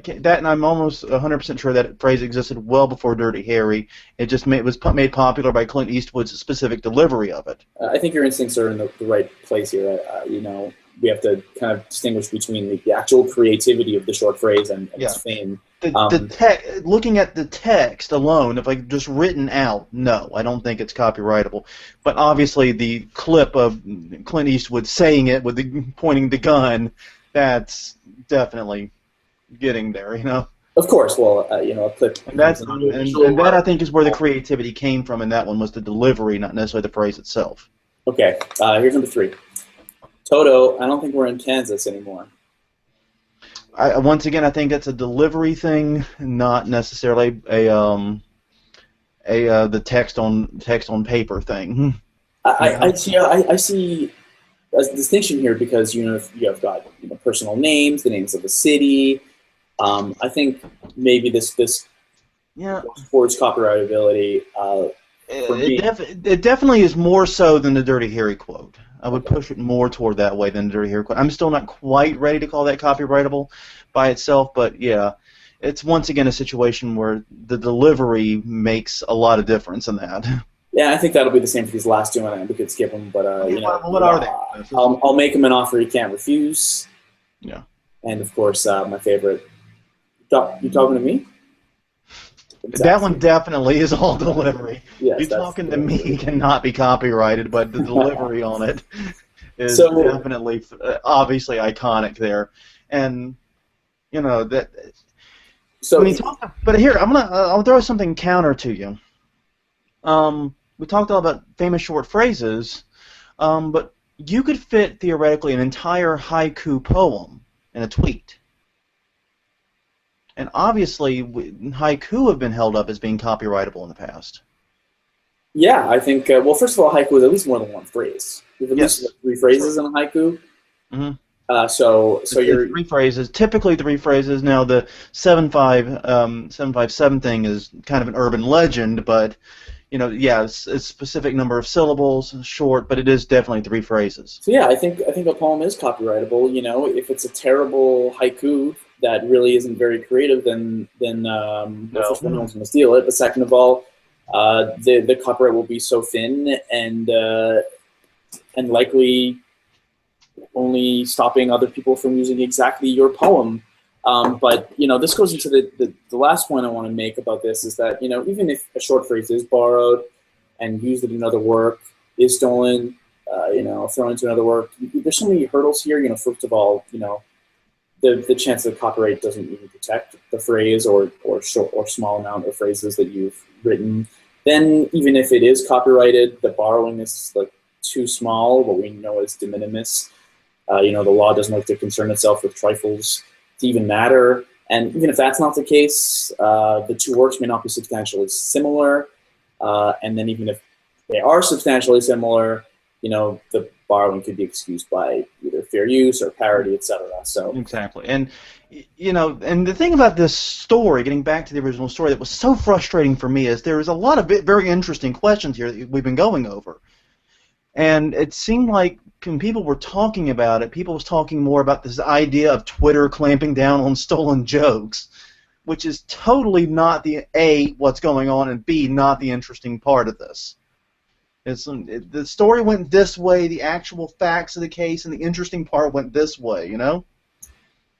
can't, that, and I'm almost 100% sure that phrase existed well before Dirty Harry. It just was made popular by Clint Eastwood's specific delivery of it. I think your instincts are in the right place here. You know, we have to kind of distinguish between the actual creativity of the short phrase and its fame. Looking at the text alone, if like just written out, no, I don't think it's copyrightable. But obviously, the clip of Clint Eastwood saying it with pointing the gun, that's definitely getting there, you know. Of course, well, you know, a clip. And that I think is where the creativity came from. In that one was the delivery, not necessarily the phrase itself. Okay, here's number 3. Toto, I don't think we're in Kansas anymore. Once again, I think it's a delivery thing, not necessarily the text on paper thing. I see a distinction here because you have got personal names, the names of the city. I think maybe this towards copyrightability. It definitely is more so than the Dirty Harry quote. I would push it more toward that way than the Dirty Harry quote. I'm still not quite ready to call that copyrightable by itself, but yeah, it's once again a situation where the delivery makes a lot of difference in that. Yeah, I think that'll be the same for these last two, and we could skip them. But what are they? I'll make him an offer he can't refuse. Yeah. And of course, my favorite. You talking to me? Exactly. That one definitely is all delivery. Yes, you talking to me cannot be copyrighted, but the delivery on it is definitely, obviously iconic there, and you know that. So, but here I'll throw something counter to you. We talked all about famous short phrases, but you could fit theoretically an entire haiku poem in a tweet. And obviously, haiku have been held up as being copyrightable in the past. Yeah, I think. Well, first of all, haiku is at least more than one phrase. There's at least 3 phrases in a haiku. Mm-hmm. So you're 3 phrases. Typically 3 phrases. Now the 757 thing is kind of an urban legend, but it's a specific number of syllables, short, but it is definitely 3 phrases. So yeah, I think a poem is copyrightable. If it's a terrible haiku that really isn't very creative, then first of all, no one's going to steal it. But second of all, the copyright will be so thin and likely only stopping other people from using exactly your poem. But, this goes into the last point I want to make about this is that, even if a short phrase is borrowed and used in another work, is stolen, thrown into another work, there's so many hurdles here. First of all, the chance that copyright doesn't even protect the phrase or short or small amount of phrases that you've written. Then even if it is copyrighted, the borrowing is like too small, what we know is de minimis. The law doesn't like to concern itself with trifles to even matter. And even if that's not the case, the two works may not be substantially similar. And then even if they are substantially similar, the borrowing could be excused by either fair use or parody, etc. So exactly, and and the thing about this story, getting back to the original story, that was so frustrating for me is there is a lot of very interesting questions here that we've been going over, and it seemed like when people were talking about it, people was talking more about this idea of Twitter clamping down on stolen jokes, which is totally not what's going on, and B, not the interesting part of this. The story went this way, the actual facts of the case, and the interesting part went this way,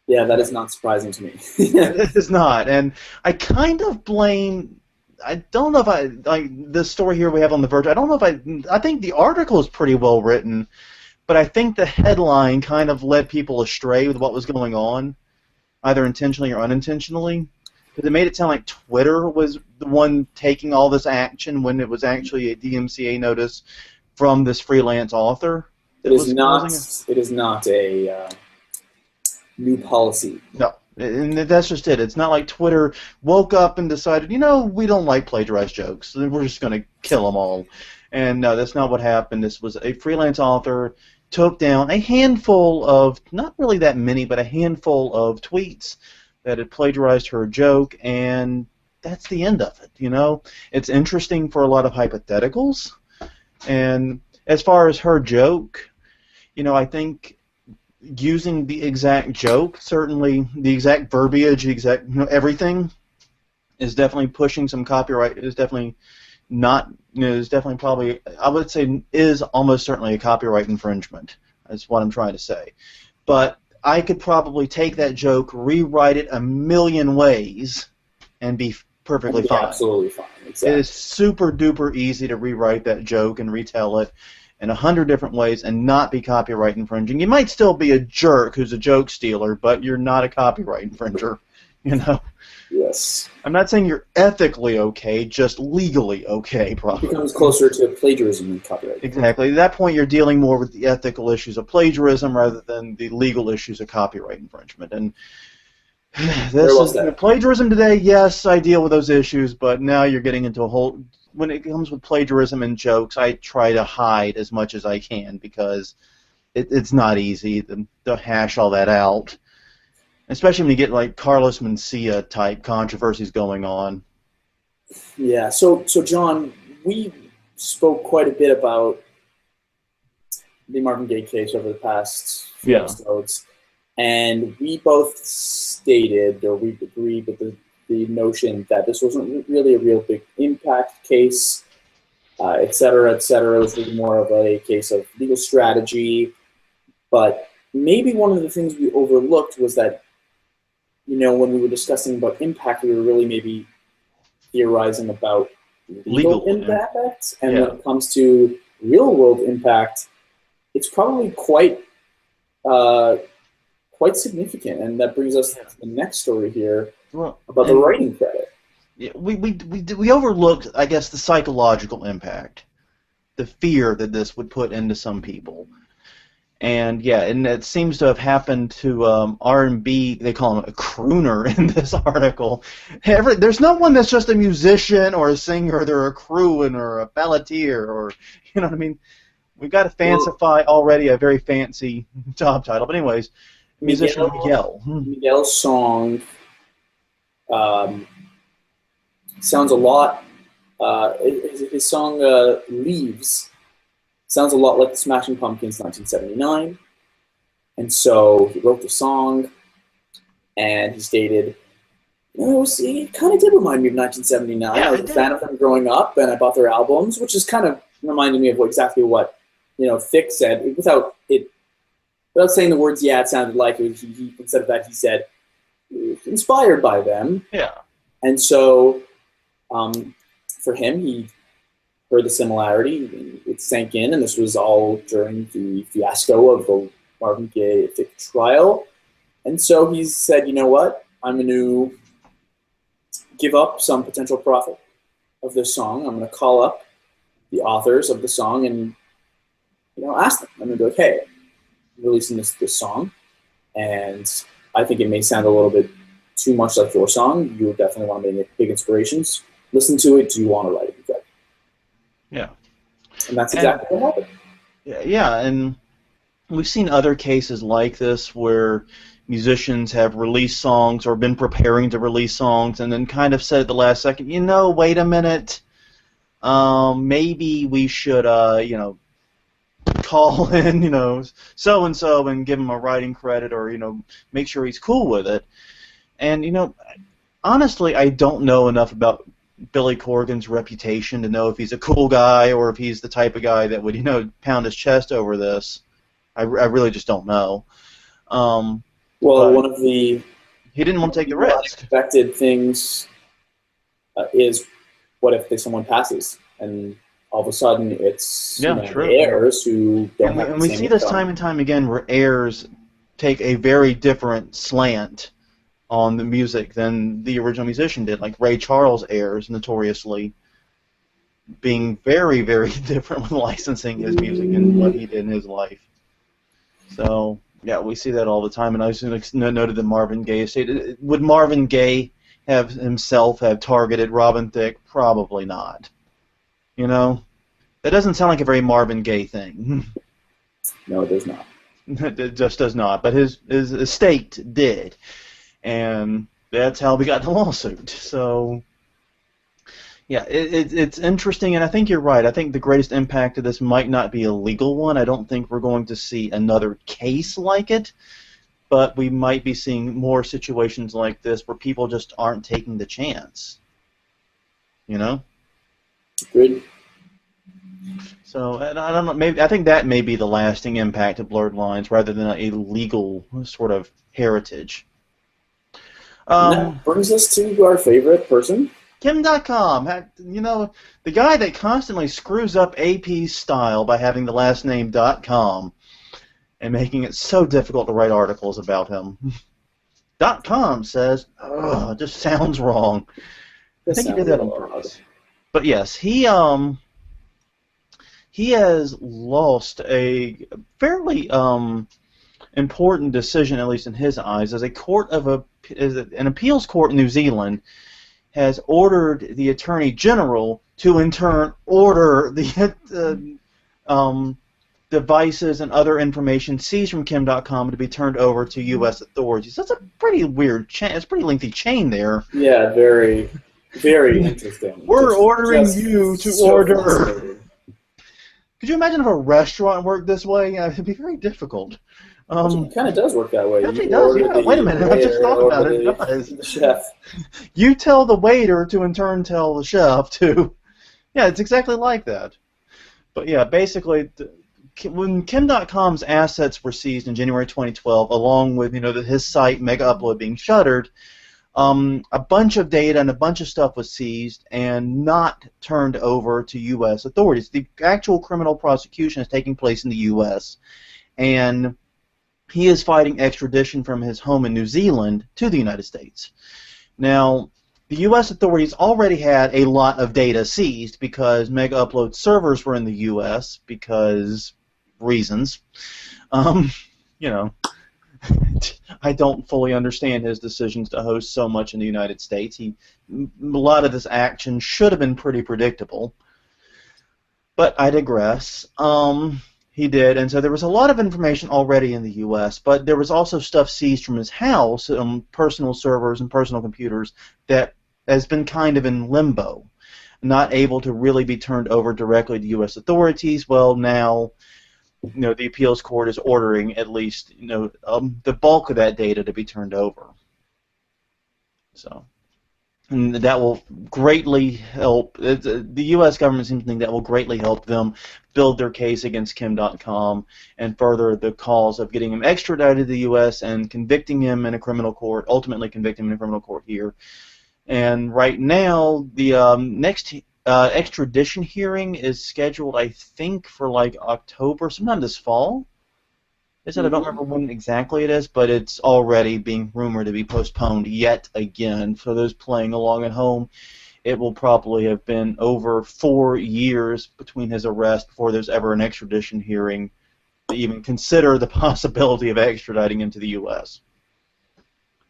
Yeah, that is not surprising to me. It is not, and I kind of blame, I don't know if this story here we have on The Verge, I don't know if I think the article is pretty well written, but I think the headline kind of led people astray with what was going on, either intentionally or unintentionally. Because it made it sound like Twitter was the one taking all this action when it was actually a DMCA notice from this freelance author. It is not a new policy. No, and that's just it. It's not like Twitter woke up and decided, we don't like plagiarized jokes, so we're just going to kill them all. And no, that's not what happened. This was a freelance author took down a handful of, not really that many, but a handful of tweets that had plagiarized her joke, and that's the end of it, It's interesting for a lot of hypotheticals, and as far as her joke, I think using the exact joke, certainly the exact verbiage, the exact, everything, is definitely pushing some copyright, is definitely not, is definitely probably, I would say, is almost certainly a copyright infringement, that's what I'm trying to say. But I could probably take that joke, rewrite it a million ways, and be perfectly fine. Absolutely fine. Exactly. It is super duper easy to rewrite that joke and retell it in 100 different ways and not be copyright infringing. You might still be a jerk who's a joke stealer, but you're not a copyright infringer. Yes. I'm not saying you're ethically okay, just legally okay, probably. It becomes closer to plagiarism than copyright. Exactly. At that point, you're dealing more with the ethical issues of plagiarism rather than the legal issues of copyright infringement. And this is plagiarism today. Yes, I deal with those issues, but now you're getting into a whole. When it comes with plagiarism and jokes, I try to hide as much as I can because it's not easy to hash all that out. Especially when you get like Carlos Mencia type controversies going on. Yeah. So John, we spoke quite a bit about the Marvin Gaye case over the past few episodes, and we both stated, or we agreed with the notion that this wasn't really a real big impact case, et cetera, et cetera. It was really more of a case of legal strategy. But maybe one of the things we overlooked was that, when we were discussing about impact, we were really maybe theorizing about legal impact. And when it comes to real-world impact, it's probably quite significant. And that brings us to the next story here about the writing credit. Yeah, we overlooked, I guess, the psychological impact, the fear that this would put into some people. And it seems to have happened to R&B, they call him a crooner in this article. There's no one that's just a musician or a singer, they're a crooner or a balladeer, or, you know what I mean? We've got to fancify already a very fancy job title. But anyways, musician Miguel. Miguel's song sounds a lot, his song Leaves sounds a lot like the Smashing Pumpkins' 1979. And so he wrote the song, and he stated, it kind of did remind me of 1979. I was a fan of them growing up, and I bought their albums, which is kind of reminding me of exactly what Thick said, without it without saying the words, yeah, it sounded like it. Instead of that, he said, inspired by them. Yeah. And so for him, he heard the similarity. It sank in, and this was all during the fiasco of the Marvin Gaye trial. And so he said, you know what? I'm going to give up some potential profit of this song. I'm going to call up the authors of the song and ask them. I'm going to be like, hey, I'm releasing this song, and I think it may sound a little bit too much like your song. You definitely want to make big inspirations. Listen to it. Do you want to write it? Okay. Yeah. And that's exactly what happened. Yeah, and we've seen other cases like this where musicians have released songs or been preparing to release songs and then kind of said at the last second, wait a minute, maybe we should, call in, so-and-so and give him a writing credit or, make sure he's cool with it. And, honestly, I don't know enough about Billy Corgan's reputation to know if he's a cool guy or if he's the type of guy that would, pound his chest over this. I really just don't know. Well, one of the he didn't want to take the risk. Unexpected things is what if someone passes and all of a sudden it's true. the heirs who don't have and the we same see this income. time and time again where heirs take a very different slant on the music than the original musician did. Like Ray Charles' heirs notoriously being very, very different with licensing his music and what he did in his life. So, yeah, we see that all the time. And I was noted the Marvin Gaye estate. Would Marvin Gaye himself have targeted Robin Thicke? Probably not. That doesn't sound like a very Marvin Gaye thing. No, it does not. It just does not. But his estate did. And that's how we got the lawsuit. So, yeah, it's interesting, and I think you're right. I think the greatest impact of this might not be a legal one. I don't think we're going to see another case like it, but we might be seeing more situations like this where people just aren't taking the chance. Good. So, and I don't know. I think that may be the lasting impact of Blurred Lines rather than a legal sort of heritage. That brings us to our favorite person. Kim Dotcom, the guy that constantly screws up AP's style by having the last name .com and making it so difficult to write articles about him. .com says, it just sounds wrong. I think he did that on purpose. But yes, he has lost a fairly important decision, at least in his eyes, as an appeals court in New Zealand has ordered the Attorney General to, in turn, order the devices and other information seized from Kim Dotcom to be turned over to U.S. authorities. That's a pretty weird chain. It's a pretty lengthy chain there. Yeah, very, very interesting. We're ordering you to order. Frustrating. Could you imagine if a restaurant worked this way? It'd be very difficult. It kind of does work that way. It actually does, yeah. Wait a minute, I just thought about it. It does. The chef. You tell the waiter to, in turn, tell the chef to. Yeah, it's exactly like that. But yeah, basically, when Kim Dotcom's assets were seized in January 2012, along with his site Mega Upload being shuttered, a bunch of data and a bunch of stuff was seized and not turned over to U.S. authorities. The actual criminal prosecution is taking place in the U.S., and he is fighting extradition from his home in New Zealand to the United States. Now, the U.S. authorities already had a lot of data seized because Mega Upload servers were in the U.S. because reasons. I don't fully understand his decisions to host so much in the United States. A lot of this action should have been pretty predictable. But I digress. He did, and so there was a lot of information already in the U.S., but there was also stuff seized from his house, personal servers and personal computers, that has been kind of in limbo, not able to really be turned over directly to U.S. authorities. Well, now, the appeals court is ordering at least, the bulk of that data to be turned over. So, And that will greatly help. The U.S. government seems to think that will greatly help them build their case against Kim Dotcom and further the cause of getting him extradited to the U.S. and convicting him in a criminal court, ultimately convicting him in a criminal court here. And right now, the next extradition hearing is scheduled, I think, for like October, sometime this fall. I don't remember when exactly it is, but it's already being rumored to be postponed yet again. For those playing along at home, it will probably have been over 4 years between his arrest before there's ever an extradition hearing to even consider the possibility of extraditing him to the U.S.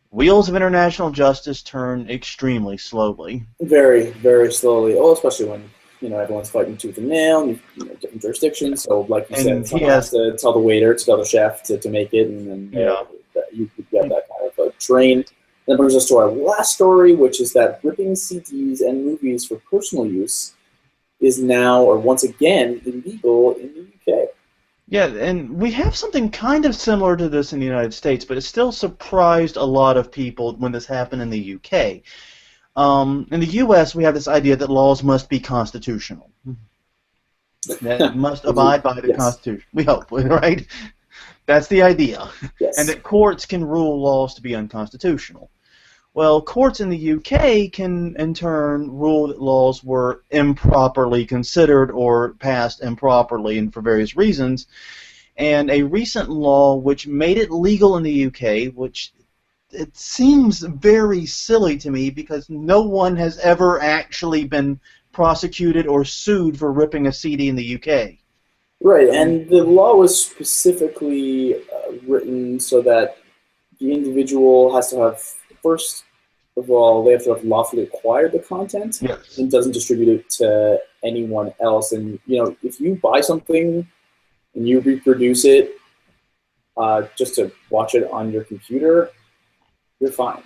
Wheels of international justice turn extremely slowly. Very, very slowly. Oh, especially when everyone's fighting tooth and nail, and different jurisdictions. So, like you said, someone has to tell the waiter, to tell the chef to make it, and then you get that kind of a train. And that brings us to our last story, which is that ripping CDs and movies for personal use is now, or once again, illegal in the UK. Yeah, and we have something kind of similar to this in the United States, but it still surprised a lot of people when this happened in the UK. In the U.S., we have this idea that laws must be constitutional. That must abide by the Constitution. We hope, right? That's the idea. Yes. And that courts can rule laws to be unconstitutional. Well, courts in the UK can, in turn, rule that laws were improperly considered or passed improperly and for various reasons. And a recent law which made it legal in the UK, which it seems very silly to me because no one has ever actually been prosecuted or sued for ripping a CD in the UK. Right, and the law was specifically written so that the individual has to have, first of all, they have to have lawfully acquired the content and doesn't distribute it to anyone else. And, if you buy something and you reproduce it just to watch it on your computer, you're fine.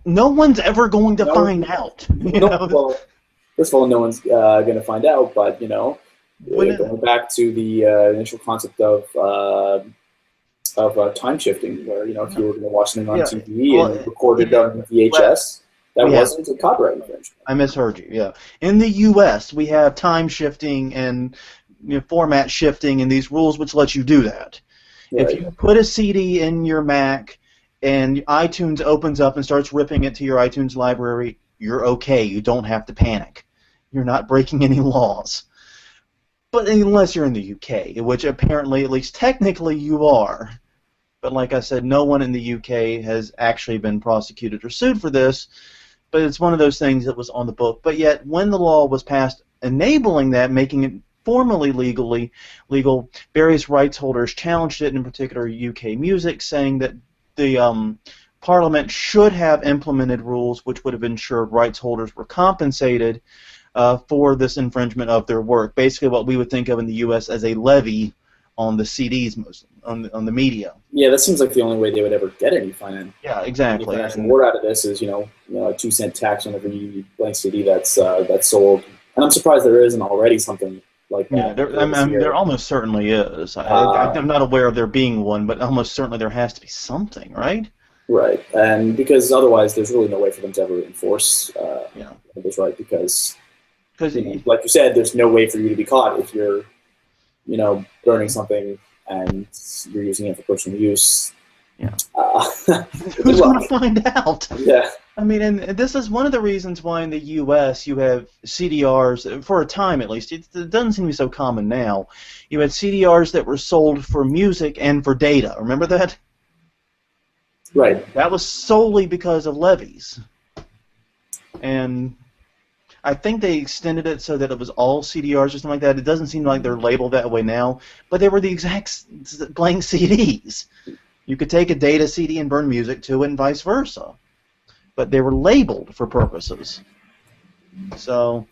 No one's ever going to find out. Well, first of all, no one's going to find out, but, going back to the initial concept of time shifting, where, if you were going to watch something on TV and record it on VHS, that wasn't a copyright infringement. I misheard you, yeah. In the U.S., we have time shifting and format shifting and these rules which let you do that. Right. If you put a CD in your Mac and iTunes opens up and starts ripping it to your iTunes library, you're okay. You don't have to panic. You're not breaking any laws. But unless you're in the UK, which apparently, at least technically, you are. But like I said, no one in the UK has actually been prosecuted or sued for this. But it's one of those things that was on the book. But yet, when the law was passed enabling that, making it formally legal, various rights holders challenged it, in particular UK Music, saying that the Parliament should have implemented rules which would have ensured rights holders were compensated for this infringement of their work. Basically what we would think of in the U.S. as a levy on the CDs, on the media. Yeah, that seems like the only way they would ever get any financial. Yeah, exactly. Any financial reward out of this is, a 2-cent tax on every blank CD that's sold. And I'm surprised there isn't already something like that. Yeah, there almost certainly is. I'm not aware of there being one, but almost certainly there has to be something, right? Right, and because otherwise there's really no way for them to ever enforce this right, because like you said, there's no way for you to be caught if you're, burning something and you're using it for personal use. Yeah. Who's going to find out? Yeah. I mean, and this is one of the reasons why in the U.S. you have CDRs, for a time at least. It doesn't seem to be so common now. You had CDRs that were sold for music and for data. Remember that? Right. That was solely because of levies. And I think they extended it so that it was all CDRs or something like that. It doesn't seem like they're labeled that way now, but they were the exact blank CDs. You could take a data CD and burn music to it and vice versa. But they were labeled for purposes. So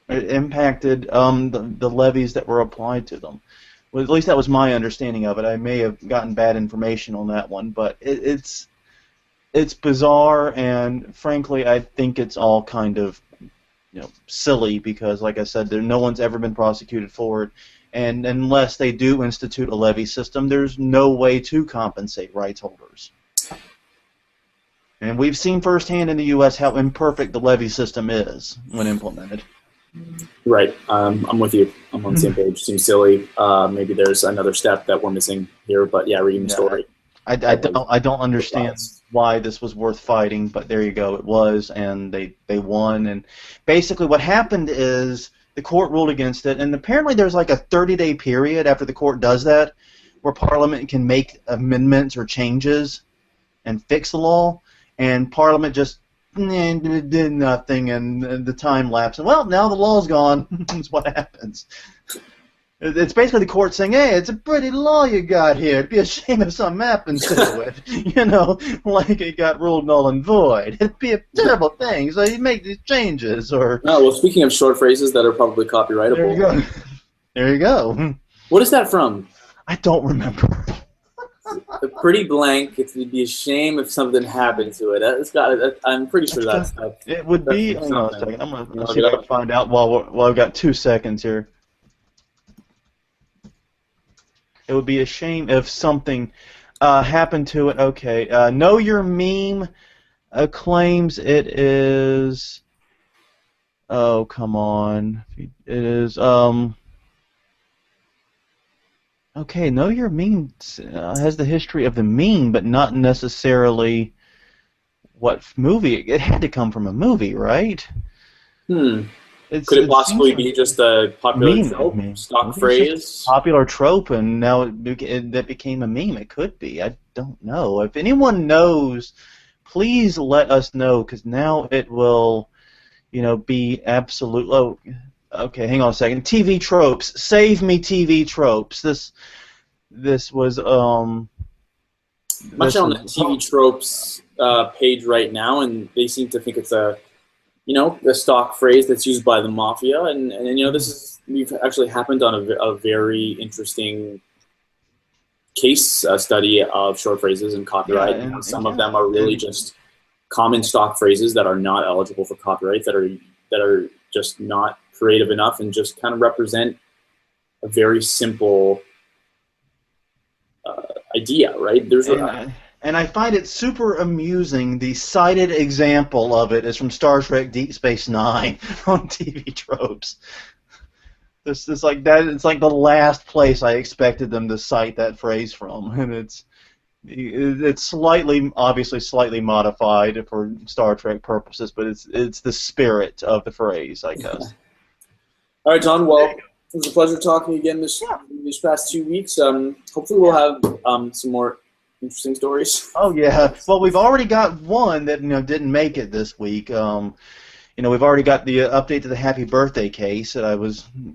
it impacted the levies that were applied to them. Well, at least that was my understanding of it. I may have gotten bad information on that one, but it's bizarre, and frankly, I think it's all kind of silly because, like I said, no one's ever been prosecuted for it, and unless they do institute a levy system, there's no way to compensate rights holders. And we've seen firsthand in the U.S. how imperfect the levy system is when implemented. Right. I'm with you. I'm on the same page. Seems silly. Maybe there's another step that we're missing here, but yeah, reading the story. I don't understand why this was worth fighting, but there you go. It was, and they won. And basically what happened is the court ruled against it, and apparently there's like a 30-day period after the court does that where Parliament can make amendments or changes and fix the law, and Parliament just did nothing, and the time lapsed. And, well, now the law's gone. That's what happens. It's basically the court saying, hey, it's a pretty law you got here. It'd be a shame if something happened to it. You know, like it got ruled null and void. It'd be a terrible thing, so you make these changes. Or well, speaking of short phrases that are probably copyrightable. There you go. There you go. What is that from? I don't remember. A pretty blank. It'd be a shame if something happened to it. I'm pretty sure that's. It would be. Hang on a second. I'm gonna see if I can find out while I've got 2 seconds here. It would be a shame if something happened to it. Okay. Know Your Meme claims it is. Oh, come on. It is. Okay, Know Your Meme has the history of the meme, but not necessarily what movie. It had to come from a movie, right? Could it possibly be just a popular trope, stock phrase? Popular trope, and now that became a meme. It could be. I don't know. If anyone knows, please let us know, because now it will, be absolute. Oh, okay, hang on a second. TV tropes. Save me, TV tropes. This was I'm actually on the TV tropes page right now, and they seem to think it's a stock phrase that's used by the mafia, and we've actually happened on a very interesting case study of short phrases and copyright. Yeah, and some of them are really just common stock phrases that are not eligible for copyright, that are just not creative enough, and just kind of represent a very simple idea, right? And I find it super amusing. The cited example of it is from Star Trek Deep Space Nine on TV tropes. This is like that. It's like the last place I expected them to cite that phrase from, and it's obviously slightly modified for Star Trek purposes, but it's the spirit of the phrase, I guess. All right, John. Well, it was a pleasure talking again these past 2 weeks. Hopefully, we'll have some more interesting stories. Oh yeah. Well, we've already got one that didn't make it this week. We've already got the update to the Happy Birthday case that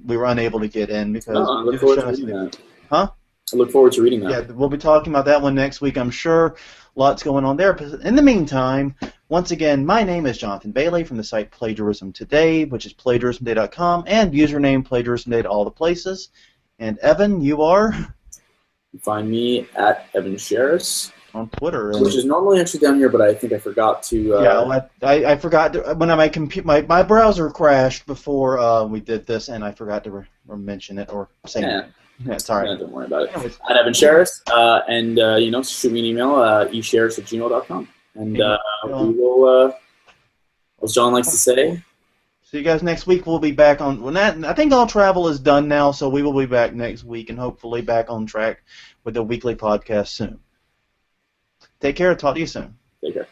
we were unable to get in because. I look forward to reading that. Huh? I look forward to reading that. Yeah, we'll be talking about that one next week, I'm sure. Lots going on there. But in the meantime, once again, my name is Jonathan Bailey from the site Plagiarism Today, which is plagiarismday.com, and username plagiarismday to all the places. And Evan, you are? You find me at Evan Sherris on Twitter, which is normally actually down here, but I think I forgot to. Yeah, I forgot to, when my browser crashed before we did this, and I forgot to mention it or say it. Yeah, sorry. Don't worry about it. Anyways. At Evan Sherris, and shoot me an email, esherris@gmail.com, and we will. As John likes to say. See you guys next week. We'll be back on. I think all travel is done now, so we will be back next week and hopefully back on track with the weekly podcast soon. Take care. Talk to you soon. Take care.